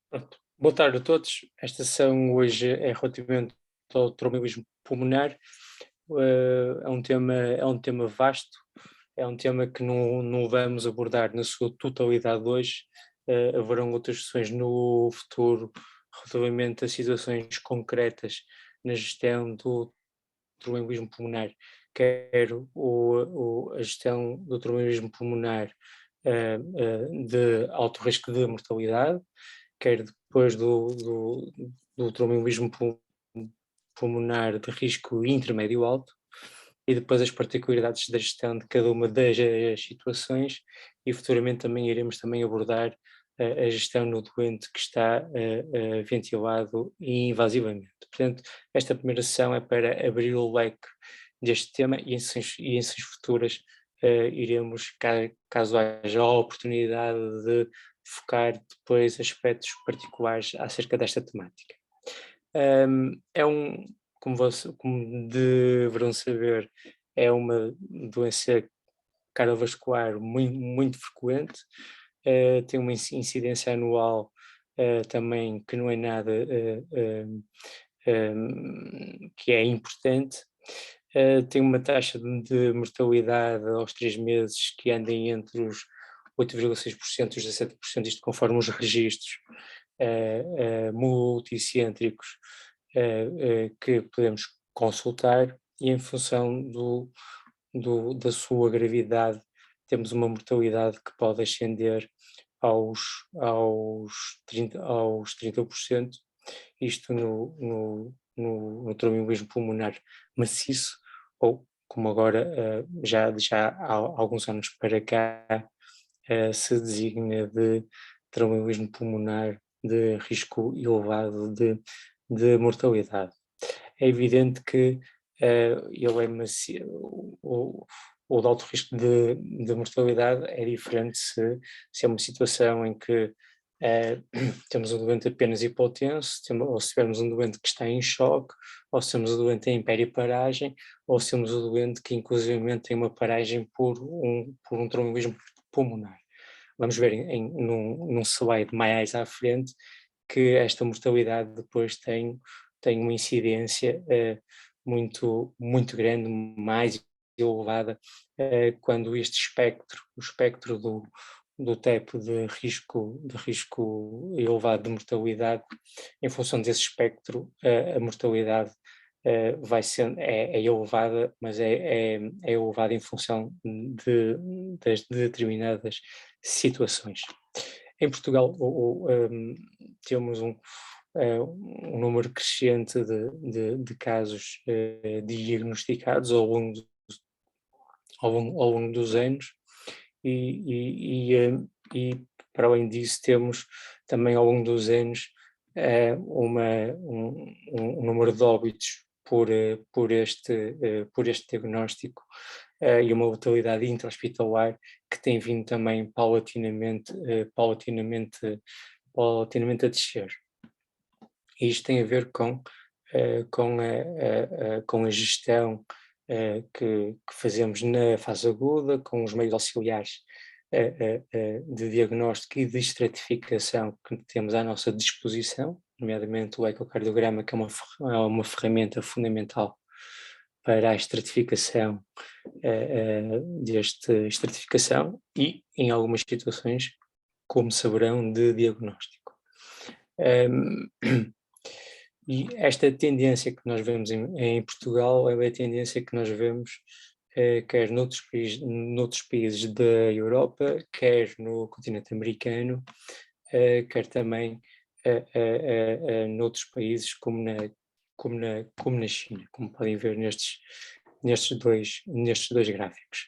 Pronto. Boa tarde a todos. Esta sessão hoje é relativamente ao tromboembolismo pulmonar. É um tema vasto, é um tema que não vamos abordar na sua totalidade hoje. Haverão outras sessões no futuro relativamente a situações concretas na gestão do tromboembolismo pulmonar, quer a gestão do tromboembolismo pulmonar de alto risco de mortalidade, quer depois do tromboembolismo pulmonar de risco intermédio alto, e depois as particularidades da gestão de cada uma das situações, e futuramente também iremos também abordar a gestão no doente que está ventilado invasivamente. Portanto, esta primeira sessão é para abrir o leque deste tema, e em sessões futuras iremos, caso haja a oportunidade de focar depois aspectos particulares acerca desta temática. É como deverão saber, é uma doença cardiovascular muito frequente, tem uma incidência anual também que não é nada que é importante. Tem uma taxa de mortalidade aos 3 meses que anda entre os 8,6% e os 17%, isto conforme os registros multicêntricos que podemos consultar, e em função da sua gravidade temos uma mortalidade que pode ascender aos, aos 30%, isto no tromboembolismo pulmonar maciço, ou como agora já há alguns anos para cá se designa de tromboembolismo pulmonar de risco elevado de mortalidade. É evidente que ele é macio, o de alto risco de mortalidade é diferente se é uma situação em que temos um doente apenas hipotenso, ou se tivermos um doente que está em choque, ou se temos um doente em periparagem, ou se temos um doente que inclusivamente tem uma paragem por um tromboembolismo pulmonar. Vamos ver num slide mais à frente que esta mortalidade depois tem uma incidência muito grande, mais elevada, quando este espectro, o espectro do TEP de risco elevado de mortalidade, em função desse espectro, a mortalidade é elevada, mas é elevada em função das determinadas situações. Em Portugal temos um número crescente de casos diagnosticados ao longo dos anos, e para além disso temos também ao longo dos anos um número de óbitos por este diagnóstico, e uma letalidade intra-hospitalar que tem vindo também paulatinamente a descer. E isto tem a ver com a gestão que fazemos na fase aguda, com os meios auxiliares de diagnóstico e de estratificação que temos à nossa disposição, nomeadamente o ecocardiograma, que é uma ferramenta fundamental para a estratificação e, em algumas situações, como saberão, de diagnóstico. E esta tendência que nós vemos em Portugal é a tendência que nós vemos quer noutros países da Europa, quer no continente americano, quer também noutros países como na China, como podem ver nestes dois gráficos.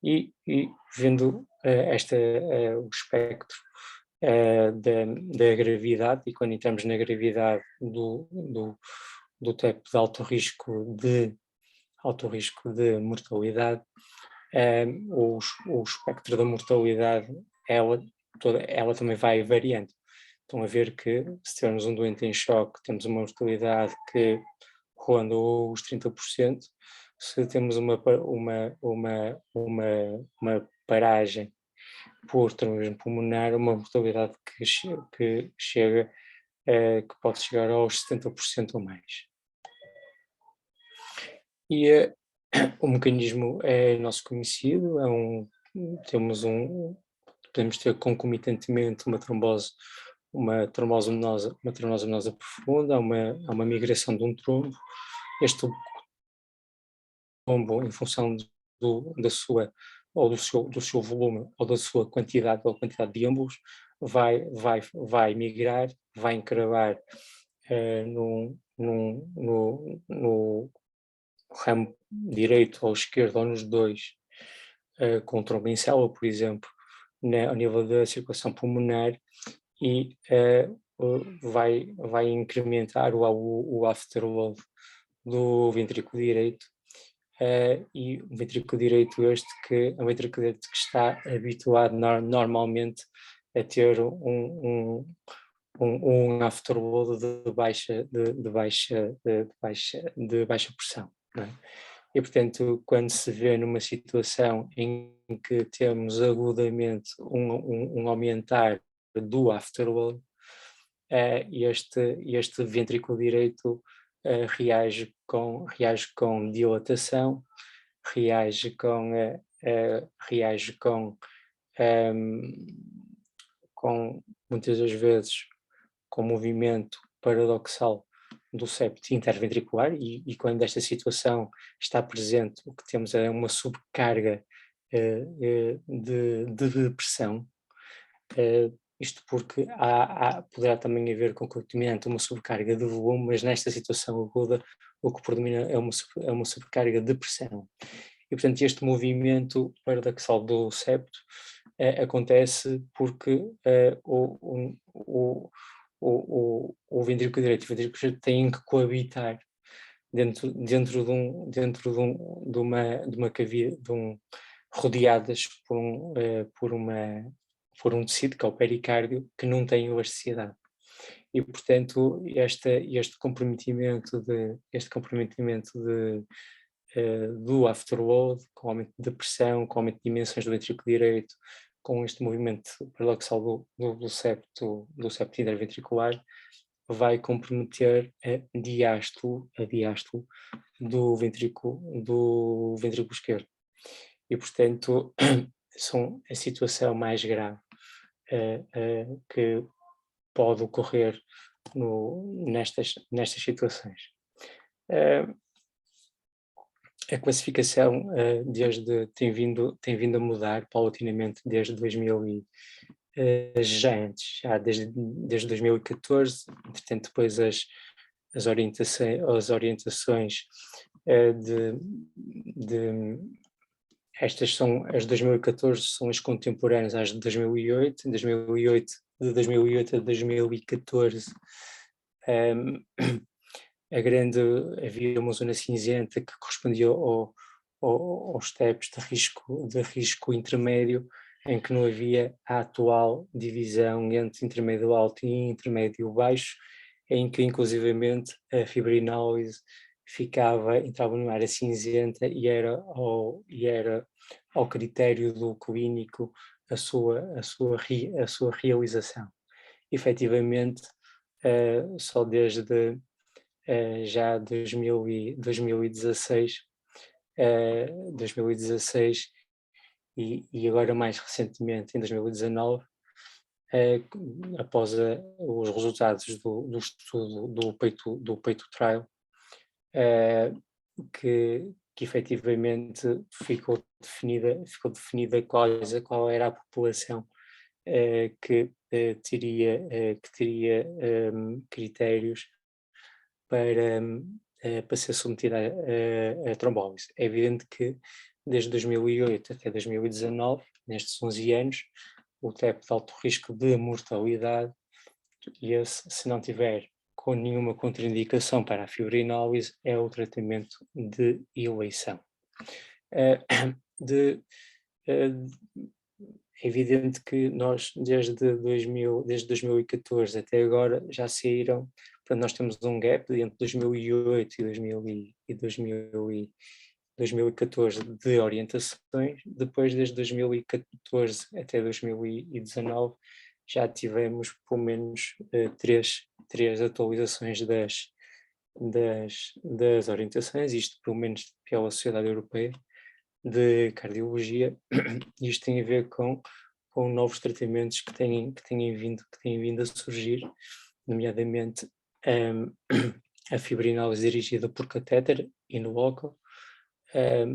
E vendo o espectro da gravidade, e quando entramos na gravidade do TEP de alto risco de mortalidade, o espectro da mortalidade, ela também vai variando. Estão a ver que, se tivermos um doente em choque, temos uma mortalidade que ronda os 30%. Se temos uma paragem por traumatismo pulmonar, uma mortalidade que chega, que pode chegar aos 70% ou mais. E o mecanismo é nosso conhecido, podemos ter concomitantemente uma trombose venosa profunda, há uma migração de um trombo. Este trombo, em função da sua, ou do seu volume, ou da sua quantidade, ou quantidade de êmbolos, vai migrar, vai encravar no ramo direito ou esquerdo, ou nos dois, com o trombo em célula, por exemplo, ao nível da circulação pulmonar, e vai incrementar o afterload do ventrículo direito, e o ventrículo direito é um ventrículo direito que está habituado normalmente a ter um afterload de baixa pressão, não é? E, portanto, quando se vê numa situação em que temos agudamente um aumentar do afterload, este ventrículo direito reage com dilatação, reage ehm, com muitas das vezes com movimento paradoxal do septo interventricular, e quando esta situação está presente, o que temos é uma subcarga de pressão, isto porque poderá também haver concomitantemente uma sobrecarga de volume, mas nesta situação aguda o que predomina é uma sobrecarga de pressão. E, portanto, este movimento paradoxal do septo acontece porque o ventrículo direito e o ventrículo esquerdo têm que coabitar dentro de uma cavidade, rodeadas por um tecido, que é o pericárdio, que não tem elasticidade. E, portanto, este comprometimento do afterload, com aumento de pressão, com aumento de dimensões do ventrículo direito, com este movimento paradoxal do septo interventricular, vai comprometer a diástole do ventrículo esquerdo. E, portanto, são a situação mais grave que pode ocorrer nestas situações. A classificação tem vindo a mudar paulatinamente desde 2000 desde 2014, entretanto depois as orientações estas são as de 2014, são as contemporâneas às de 2008, de 2008 a 2014, havia uma zona cinzenta que correspondia aos TEPs de risco intermédio, em que não havia a atual divisão entre intermédio alto e intermédio baixo, em que inclusivamente a fibrinólise entrava numa área cinzenta e era ao critério do clínico a sua realização. Efetivamente, só desde já 2016 e agora mais recentemente em 2019, após os resultados do estudo do peito trial, que efetivamente ficou definida qual era a população que teria critérios para ser submetida a trombólise. É evidente que desde 2008 até 2019, nestes 11 anos, o TEP de alto risco de mortalidade, e esse, se não tiver com nenhuma contraindicação para a fibrinólise, é o tratamento de eleição. É evidente que nós, desde 2014 até agora, já saíram, portanto, nós temos um gap entre 2008 e 2014 de orientações, depois desde 2014 até 2019 já tivemos pelo menos três atualizações das orientações, isto pelo menos pela Sociedade Europeia de Cardiologia. Isto tem a ver com novos tratamentos que têm vindo a surgir, nomeadamente a fibrinólise dirigida por catéter in loco, a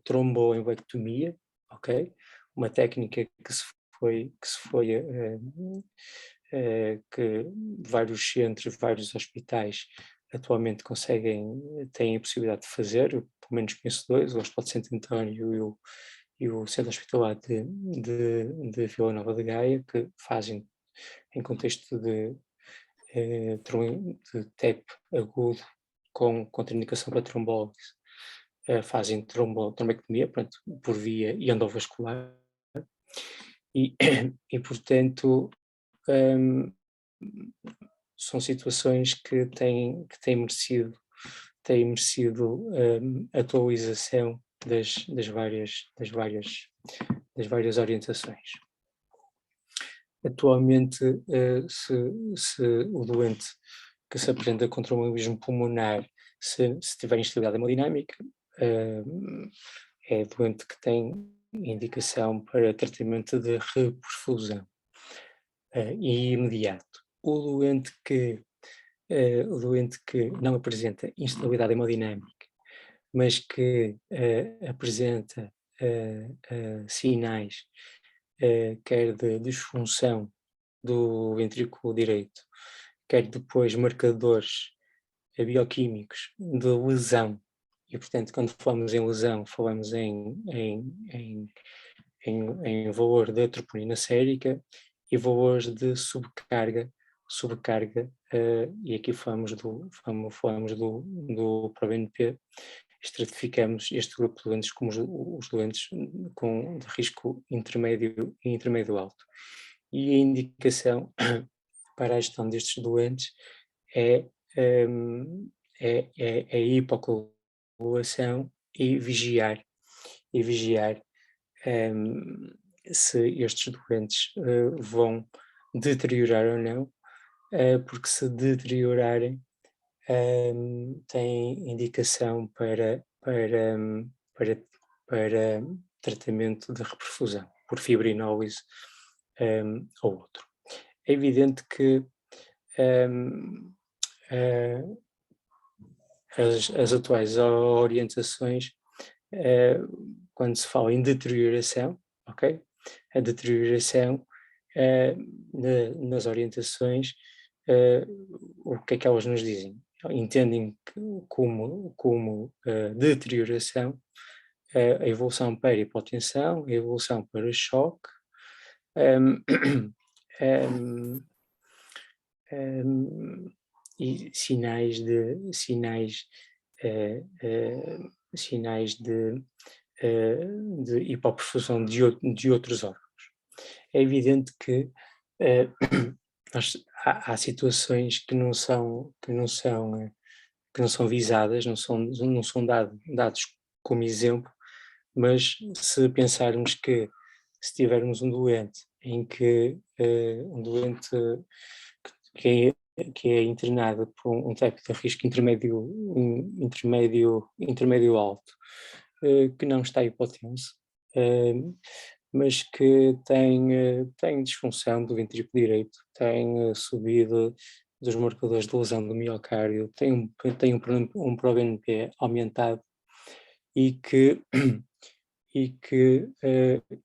tromboembectomia, ok? Uma técnica que vários centros, vários hospitais atualmente têm a possibilidade de fazer. Eu, pelo menos conheço dois, o Hospital de Santo António e o Centro Hospitalar de Vila Nova de Gaia, que fazem em contexto de TEP agudo com contraindicação para trombose, fazem trombectomia, portanto, por via endovascular, e, e portanto, são situações que têm merecido atualização das várias orientações. Atualmente, se o doente que se apresenta com tromboembolismo pulmonar, se tiver instabilidade hemodinâmica, é doente que tem indicação para tratamento de reperfusão e imediato. O doente que não apresenta instabilidade hemodinâmica, mas que apresenta sinais quer de disfunção do ventrículo direito, quer depois marcadores bioquímicos de lesão, e portanto quando falamos em lesão falamos em valor da troponina sérica e valores de sobrecarga, e aqui falamos do ProBNP. Estratificamos este grupo de doentes como os doentes de risco intermédio e intermédio alto. E a indicação para a gestão destes doentes é a hipocoagulação e vigiar se estes doentes vão deteriorar ou não, porque se deteriorarem têm indicação para tratamento de reperfusão por fibrinólise ou outro. É evidente que as atuais orientações, quando se fala em deterioração, ok? A deterioração nas orientações, o que é que elas nos dizem? Entendem como deterioração a evolução para hipotensão, a evolução para choque, e sinais de hipoperfusão de outros órgãos. É evidente que há situações que não são visadas, não são dados como exemplo, mas se pensarmos que se tivermos um doente que é internado por um tipo de risco intermédio alto, que não está hipotenso, mas que tem disfunção do ventrículo direito, tem subida dos marcadores de lesão do miocárdio, tem um ProBNP aumentado e que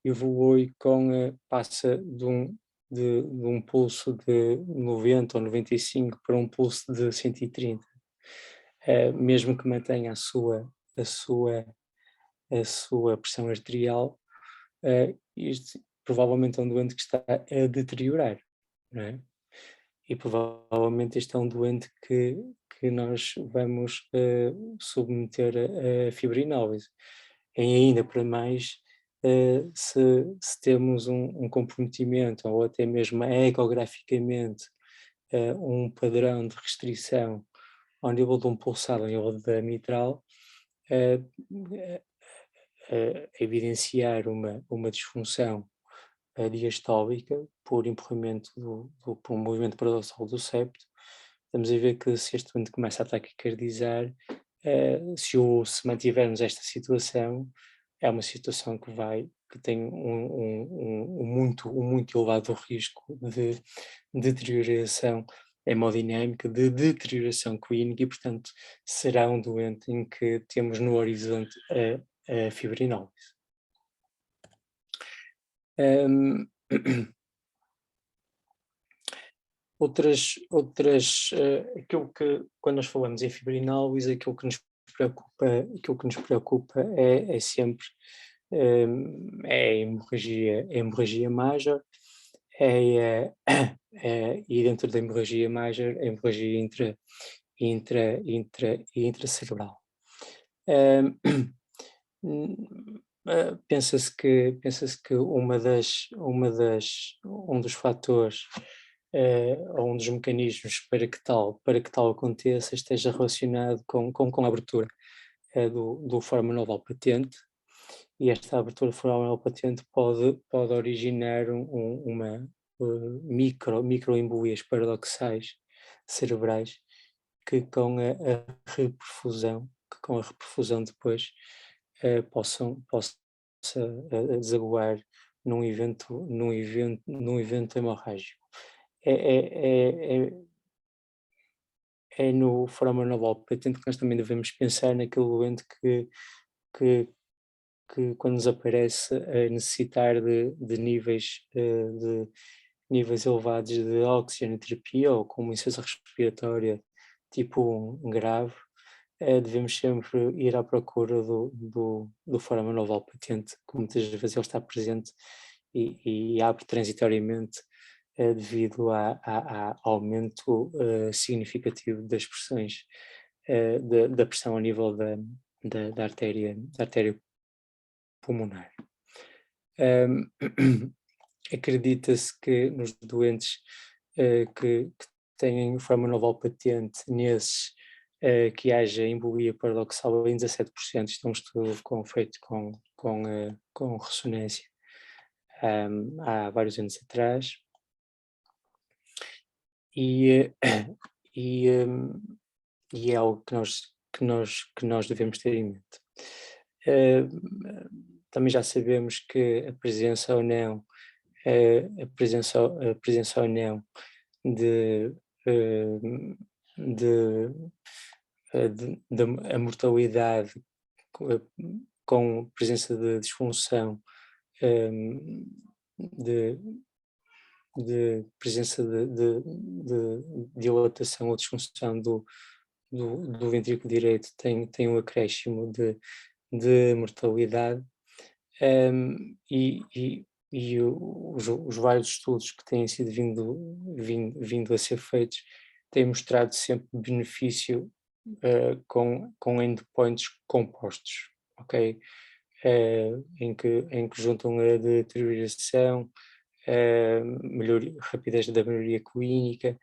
evolui passa de um pulso de 90 ou 95 para um pulso de 130, mesmo que mantenha a sua pressão arterial, isto provavelmente é um doente que está a deteriorar, não é? E provavelmente este é um doente que nós vamos submeter a fibrinólise. E ainda para mais, se temos um comprometimento ou até mesmo ecograficamente um padrão de restrição ao nível de um pulsado, ao nível da mitral, eh, evidenciar uma disfunção diastólica por empurramento por um movimento paradoxal do septo. Estamos a ver que se este doente começa a taquicardizar, se mantivermos esta situação, é uma situação que tem um muito elevado risco de deterioração hemodinâmica, de deterioração clínica e, portanto, será um doente em que temos no horizonte a fibrinólise. Um, aquilo que, quando nós falamos em fibrinólise, aquilo que nos preocupa é sempre a hemorragia major, e dentro da hemorragia major, a hemorragia intracerebral. Pensa-se que um dos fatores ou um dos mecanismos para que tal aconteça esteja relacionado com a abertura do fórmula noval patente, e esta abertura fórmula patente pode originar uma microembolias paradoxais cerebrais que com a reperfusão depois possa desaguar num evento hemorrágico. É no fórmula noval patente que nós também devemos pensar naquele doente que, quando nos aparece a necessitar de níveis elevados de oxigenoterapia ou com uma insuficiência respiratória tipo 1 grave, devemos sempre ir à procura do fórmula noval patente, que muitas vezes ele está presente e abre transitoriamente devido ao aumento significativo das pressões da pressão a nível da artéria pulmonar. Acredita-se que nos doentes que têm fórmula noval patente, nesses que haja embolia paradoxal em 17%, isto é um estudo feito com ressonância há vários anos atrás, e, e, e é algo que nós devemos ter em mente. Também já sabemos que a presença ou não de, de, a mortalidade com presença de disfunção, de, de presença de dilatação ou disfunção do ventrículo direito tem um acréscimo de mortalidade, e os vários estudos que têm sido vindo a ser feitos têm mostrado sempre benefício com endpoints compostos, ok? Em que juntam a deterioração, rapidez da melhoria clínica,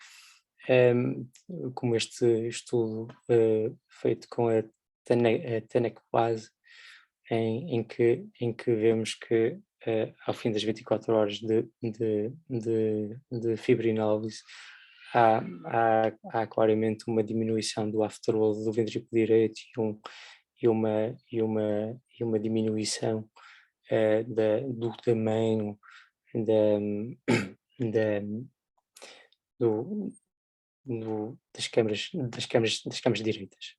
como este estudo feito com a TANEC base, em que vemos que ao fim das 24 horas de fibrinólise há claramente uma diminuição do afterload do ventrículo direito e uma diminuição do tamanho da, do, das câmaras direitas.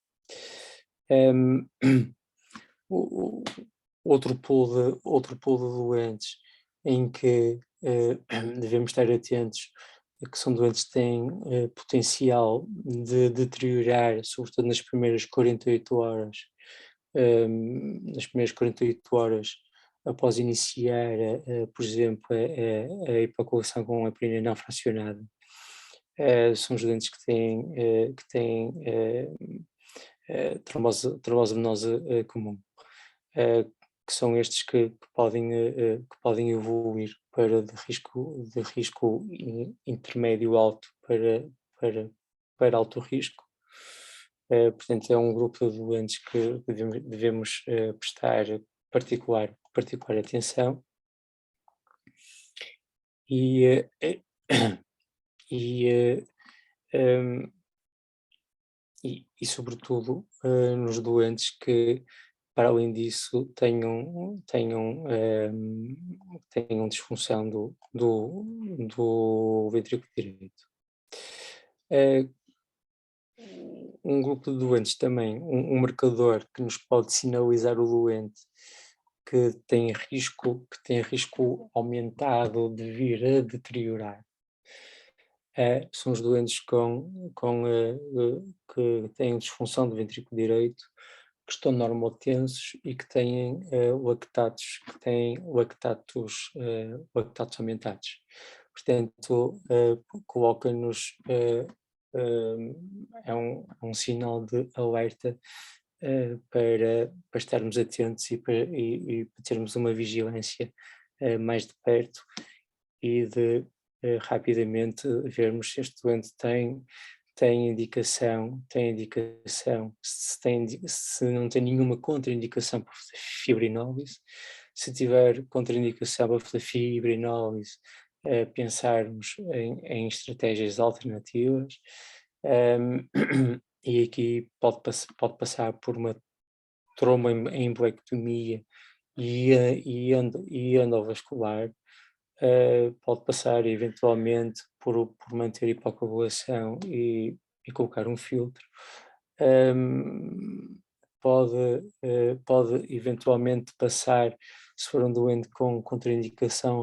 Outro pool de doentes em que devemos estar atentos, que são doentes que têm potencial de deteriorar, sobretudo nas primeiras 48 horas, após iniciar, por exemplo, a hipocoagulação com a heparina não fracionada. São os doentes que têm trombose venosa comum, que são estes que podem evoluir de risco intermédio alto para alto risco. Portanto, é um grupo de doentes que devemos prestar particular atenção e, e, um, e sobretudo, nos doentes que, para além disso, tenham disfunção do ventrículo direito. Eh, um grupo de doentes também, um marcador que nos pode sinalizar o doente que tem risco aumentado de vir a deteriorar, são os doentes que têm disfunção do ventrículo direito, que estão normotensos e que têm lactatos aumentados. Portanto, coloca-nos, é um sinal de alerta, para estarmos atentos e para termos uma vigilância mais de perto e de rapidamente vermos se este doente tem indicação, se não tem nenhuma contraindicação para fibrinólise. Se tiver contraindicação para fibrinólise, pensarmos em estratégias alternativas. E aqui pode passar por uma tromboembolectomia e endovascular, pode passar eventualmente por manter hipocoagulação e colocar um filtro. Pode eventualmente passar, se for um doente com contraindicação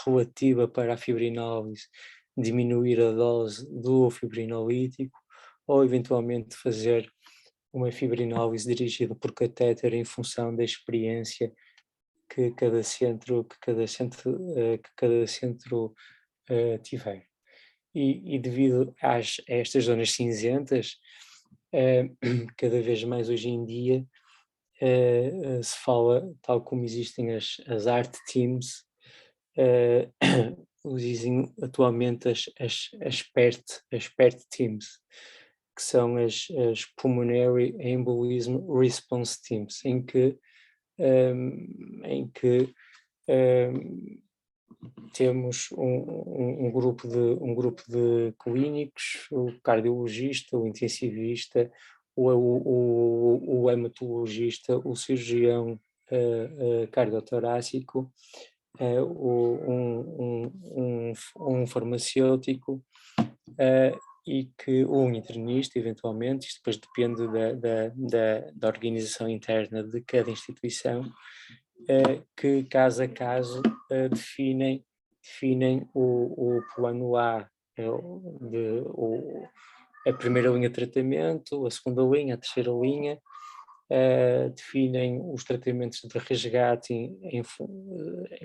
relativa para a fibrinólise, diminuir a dose do fibrinolítico ou eventualmente fazer uma fibrinólise dirigida por catéter em função da experiência que cada centro tiver. E devido a estas zonas cinzentas, cada vez mais hoje em dia se fala, tal como existem as art teams, existem atualmente as PERT teams, que são as Pulmonary Embolism Response Teams, em que temos um grupo de clínicos, o cardiologista, o intensivista, o hematologista, o cirurgião cardiotorácico, um farmacêutico e que um internista, eventualmente. Isto depois depende da organização interna de cada instituição, que caso a caso definem o plano A, a primeira linha de tratamento, a segunda linha, a terceira linha, definem os tratamentos de resgate em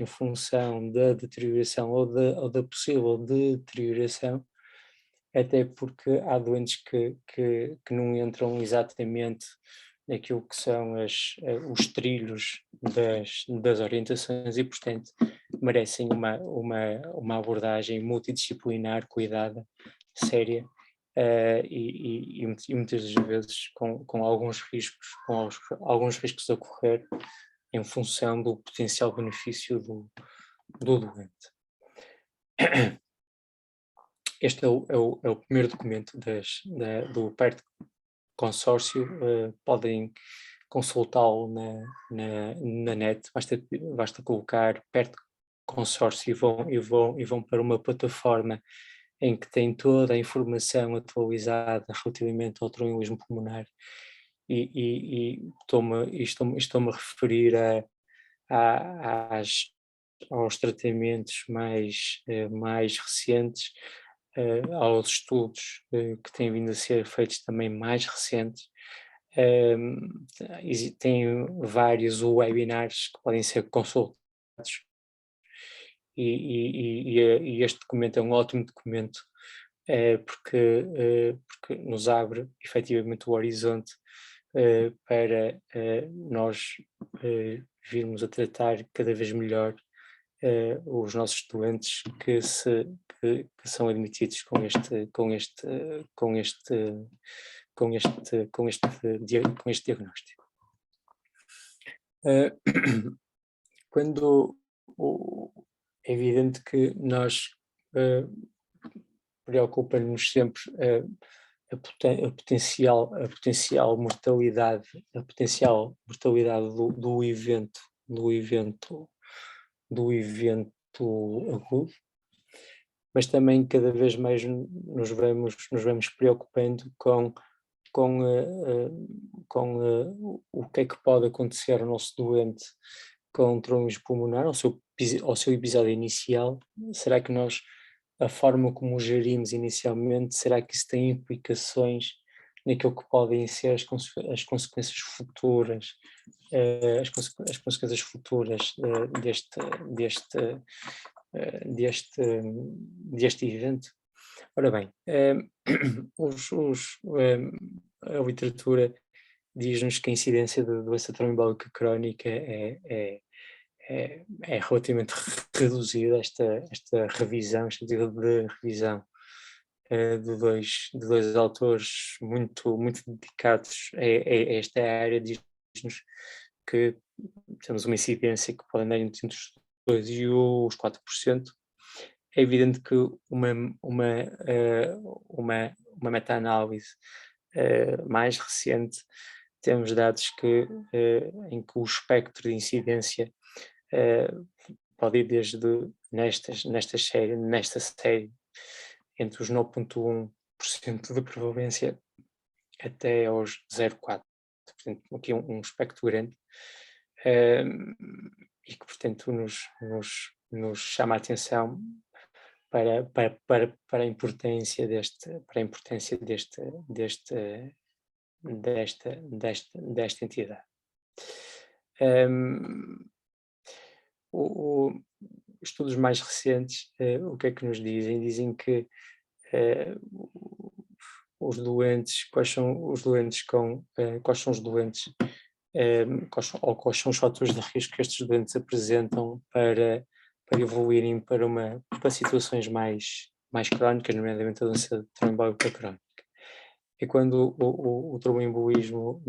função da deterioração ou da possível deterioração, até porque há doentes que não entram exatamente naquilo que são os trilhos das orientações e, portanto, merecem uma abordagem multidisciplinar, cuidada, séria, e muitas das vezes com alguns riscos a correr em função do potencial benefício do doente. Este é o primeiro documento do PERT consórcio. Podem consultá-lo na net, basta colocar PERT consórcio e vão para uma plataforma em que tem toda a informação atualizada relativamente ao tromboembolismo pulmonar, e estou-me a referir aos tratamentos mais recentes, aos estudos que têm vindo a ser feitos também mais recentes. Tem vários webinars que podem ser consultados, e este documento é um ótimo documento, porque nos abre efetivamente o horizonte para nós virmos a tratar cada vez melhor os nossos doentes que são admitidos com este com este diagnóstico. Quando é evidente que nós preocupa-nos sempre a potencial mortalidade, do evento agudo, mas também cada vez mais nos vamos preocupando com o que é que pode acontecer ao nosso doente com tromboembolismo pulmonar, ao seu episódio inicial. Será que a forma como o gerimos inicialmente, será que isso tem implicações naquilo que podem ser as consequências futuras, as consequências futuras deste evento? Ora bem, a literatura diz-nos que a incidência de doença tromboembólica crónica é relativamente reduzida. Esta revisão, este tipo de revisão de dois autores muito dedicados a esta área, diz-nos que temos uma incidência que pode andar entre os 2% e os 4%. É evidente que uma meta-análise mais recente, temos dados em que o espectro de incidência pode ir desde nesta série entre os 9,1% de prevalência até aos 0,4%. Portanto, aqui um espectro grande, e que, portanto, nos chama a atenção para a importância desta entidade. Os estudos mais recentes, o que é que nos dizem? Dizem que quais são os fatores de risco que estes doentes apresentam para evoluírem para situações mais crónicas, nomeadamente a doença tromboembólica crónica. É quando o tromboembolismo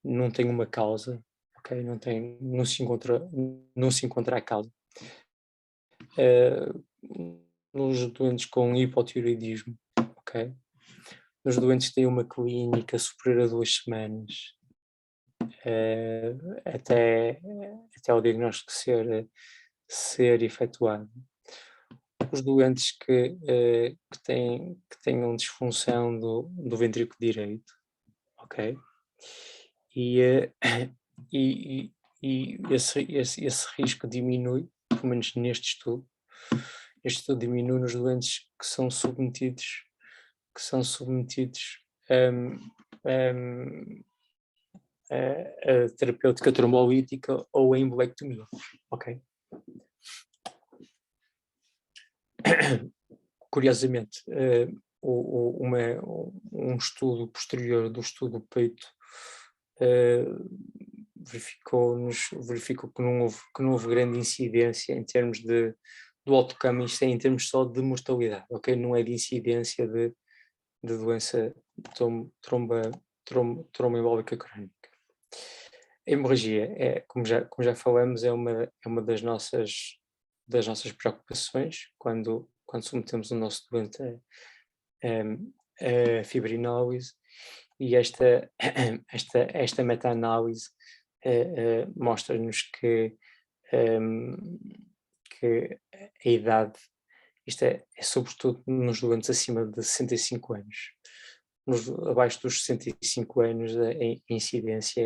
não tem uma causa, ok? Não se encontra a causa. Nos doentes com hipotiroidismo, ok? Nos doentes que têm uma clínica superior a 2 semanas, até o diagnóstico ser efetuado. Os doentes que tenham disfunção do ventrículo direito, ok? E esse risco diminui, pelo menos neste estudo. Este estudo diminui nos doentes que são submetidos a terapêutica trombolítica ou a embolectomia, ok? Curiosamente, um estudo posterior do estudo do peito verificou que não houve grande incidência em termos do outcome, isto é em termos só de mortalidade, ok? Não é de incidência de doença tromboembólica crónica. A hemorragia, como já falamos, é uma das nossas preocupações quando submetemos o nosso doente a fibrinólise, e esta meta-análise mostra-nos que a idade, isto é sobretudo nos doentes acima de 65 anos. Abaixo dos 65 anos a incidência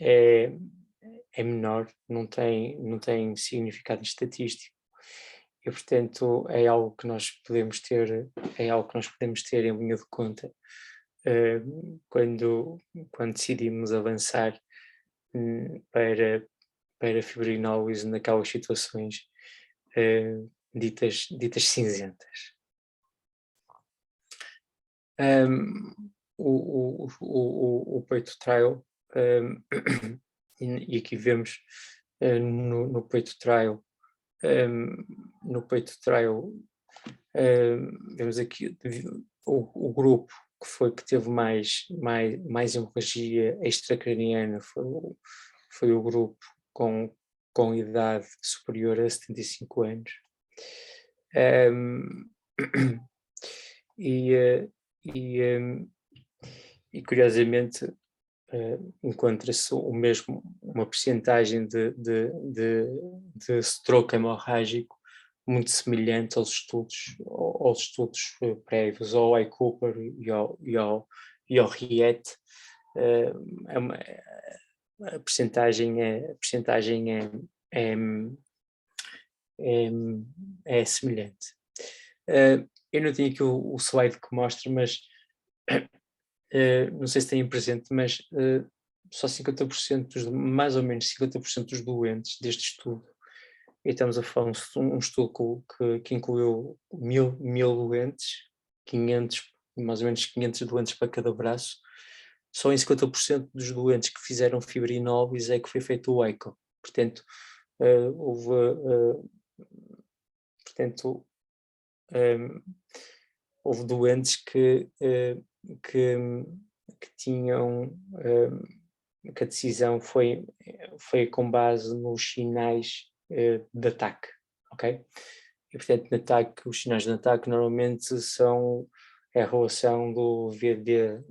é menor, não tem significado estatístico, e portanto é algo que nós podemos ter em linha de conta quando decidimos avançar para fibrinólise naquelas situações ditas cinzentas. O peito trial, e aqui vemos no peito trial no peito trial, vemos aqui o grupo que teve mais hemorragia extracraniana foi o grupo com idade superior a 75 anos. E curiosamente encontra-se uma percentagem de stroke hemorrágico muito semelhante aos estudos prévios ao iCooper e ao Riet. A percentagem é semelhante. Eu não tenho aqui o slide que mostra, mas não sei se têm presente, mas só 50%, mais ou menos 50% dos doentes deste estudo, e estamos a falar um estudo que incluiu 1000 doentes, 500, mais ou menos 500 doentes para cada braço, só em 50% dos doentes que fizeram fibrinópolis é que foi feito o eco. Portanto, houve doentes que tinham que a decisão foi com base nos sinais de ataque, ok? E portanto, no ataque, os sinais de ataque normalmente são a relação do VDVE,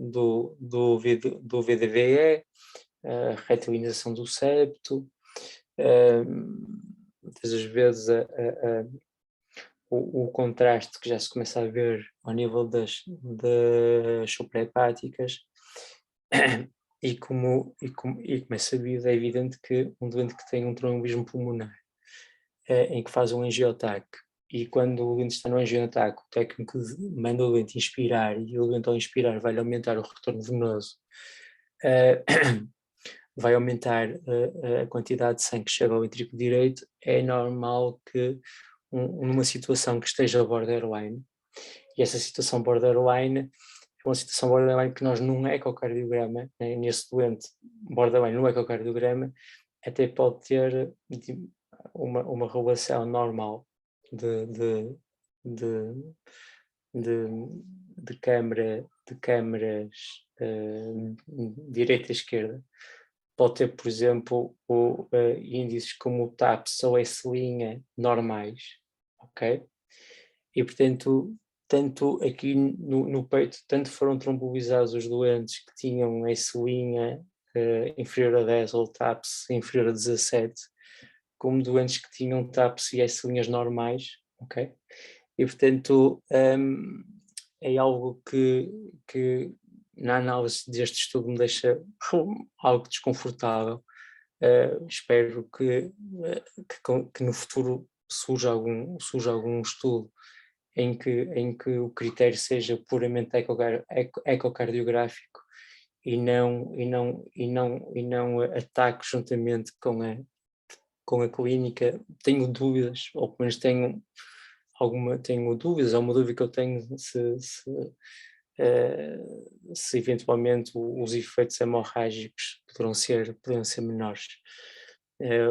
a retilinização do septo, muitas das vezes o contraste que já se começa a ver ao nível das suprahepáticas, e como é sabido, é evidente que um doente que tem um tromboembolismo pulmonar, em que faz um angiotaque, e quando o doente está no angiotaque, o técnico manda o doente inspirar, e o doente ao inspirar vai aumentar o retorno venoso, vai aumentar a quantidade de sangue que chega ao ventrículo direito, é normal que numa situação que esteja borderline, e essa situação borderline é uma situação borderline que nós num ecocardiograma, né, nesse doente borderline no ecocardiograma, até pode ter uma relação normal de câmaras direita e esquerda. Pode ter, por exemplo, índices como o TAPS ou S' normais, ok? E, portanto, tanto aqui no peito, tanto foram trombolizados os doentes que tinham S' inferior a 10 ou TAPS inferior a 17, como doentes que tinham TAPS e S' normais, ok? E, portanto, é algo que na análise deste estudo me deixa algo desconfortável. Espero que no futuro surja algum estudo em que o critério seja puramente ecocardiográfico e não ataque juntamente com a clínica. Tenho dúvidas, ou pelo menos tenho dúvidas, é uma dúvida que eu tenho se eventualmente os efeitos hemorrágicos poderão ser menores.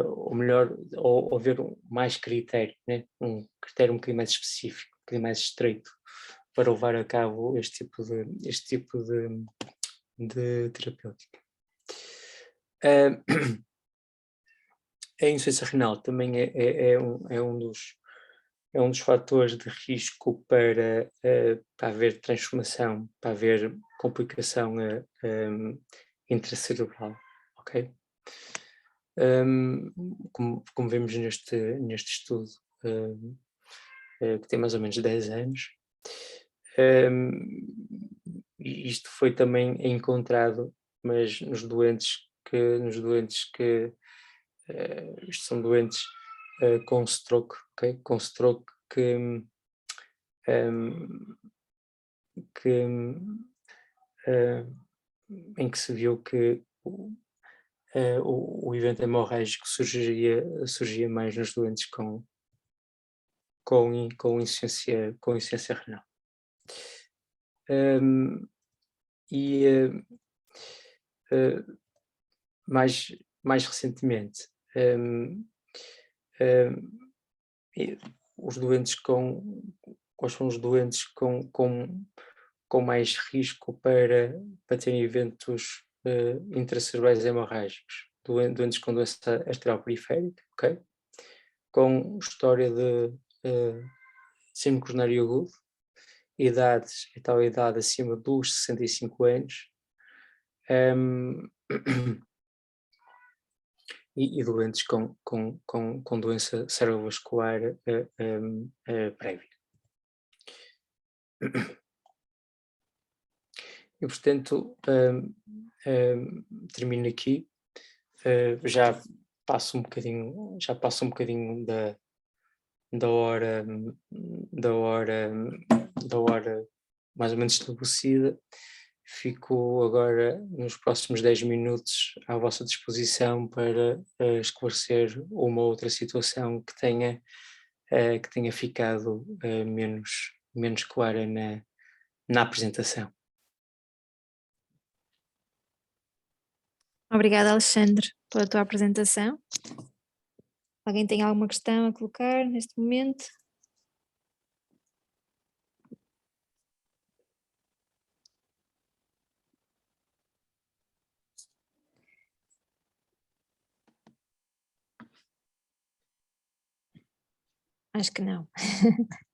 Ou melhor, ou haver mais critério, né? Um critério um bocadinho mais específico, um bocadinho mais estreito, para levar a cabo este tipo de terapêutica. A insuficiência renal também é um dos fatores de risco para haver transformação, para haver complicação intracerebral, ok? Como vemos neste estudo, que tem mais ou menos 10 anos, e isto foi também encontrado, mas nos doentes que isto são doentes com stroke, ok? Com stroke em que se viu que o evento hemorrágico surgia mais nos doentes com insuficiência renal. Mais recentemente, os doentes quais são os doentes com mais risco para terem eventos intracerebrais hemorrágicos, doentes com doença arterial periférica, ok? Com história de síndrome coronário agudo, tal idade acima dos 65 anos, e doentes com doença cerebrovascular prévia. E, portanto, termino aqui. Já passo um bocadinho da hora mais ou menos estabelecida. Fico agora nos próximos 10 minutos à vossa disposição para esclarecer uma outra situação que tenha ficado menos clara na apresentação. Obrigada, Alexandre, pela tua apresentação. Alguém tem alguma questão a colocar neste momento? Acho que não.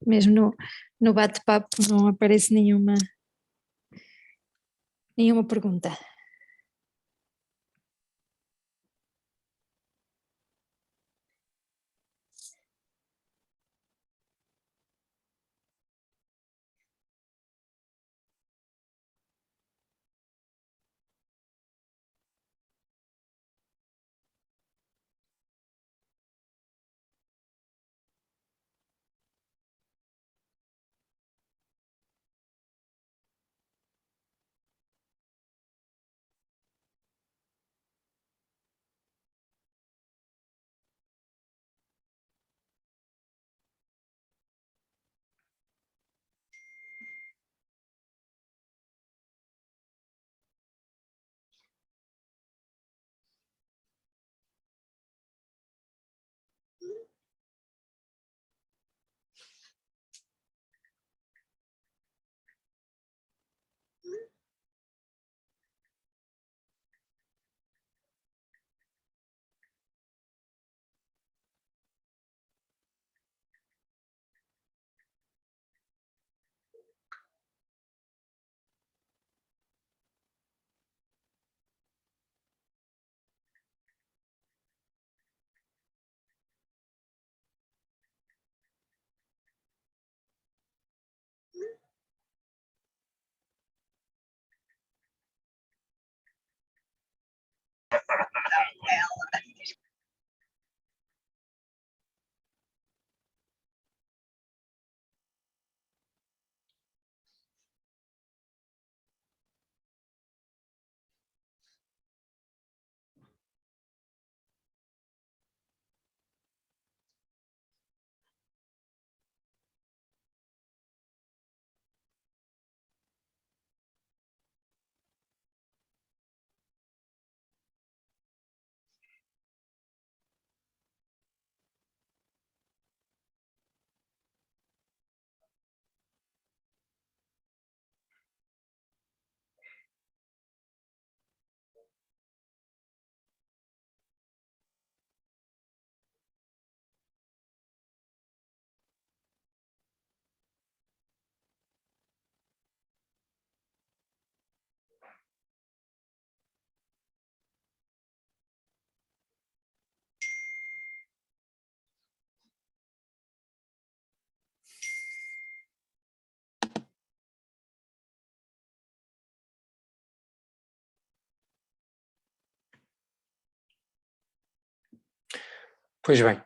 Mesmo no bate-papo não aparece nenhuma pergunta. Pois bem,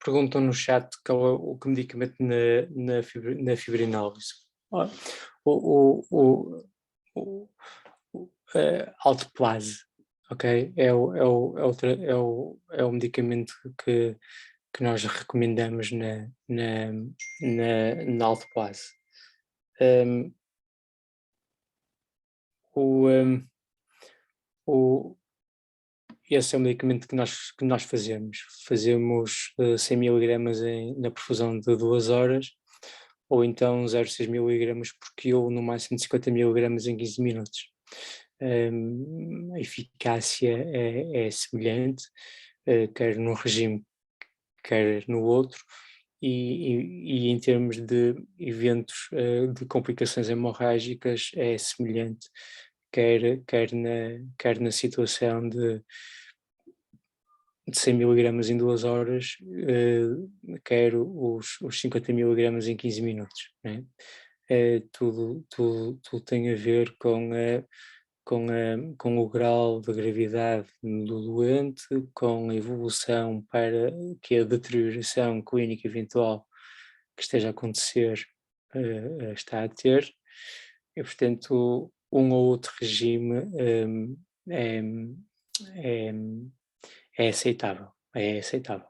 perguntam no chat qual é o que medicamento na fibrinólise. Alteplase, ok? É o medicamento que nós recomendamos na alteplase. esse é o medicamento que nós fazemos. Fazemos 100 miligramas na perfusão de 2 horas, ou então 0,6 miligramas por quilo, no máximo de 50 miligramas em 15 minutos. A eficácia é semelhante, quer num regime, quer no outro, e em termos de eventos de complicações hemorrágicas é semelhante, quer na situação de 100 miligramas em 2 horas, quer os 50 miligramas em 15 minutos, né? Tudo tem a ver com o grau de gravidade do doente, com a evolução para que a deterioração clínica eventual que esteja a acontecer está a ter, e portanto um ou outro regime é, é, é aceitável, é aceitável.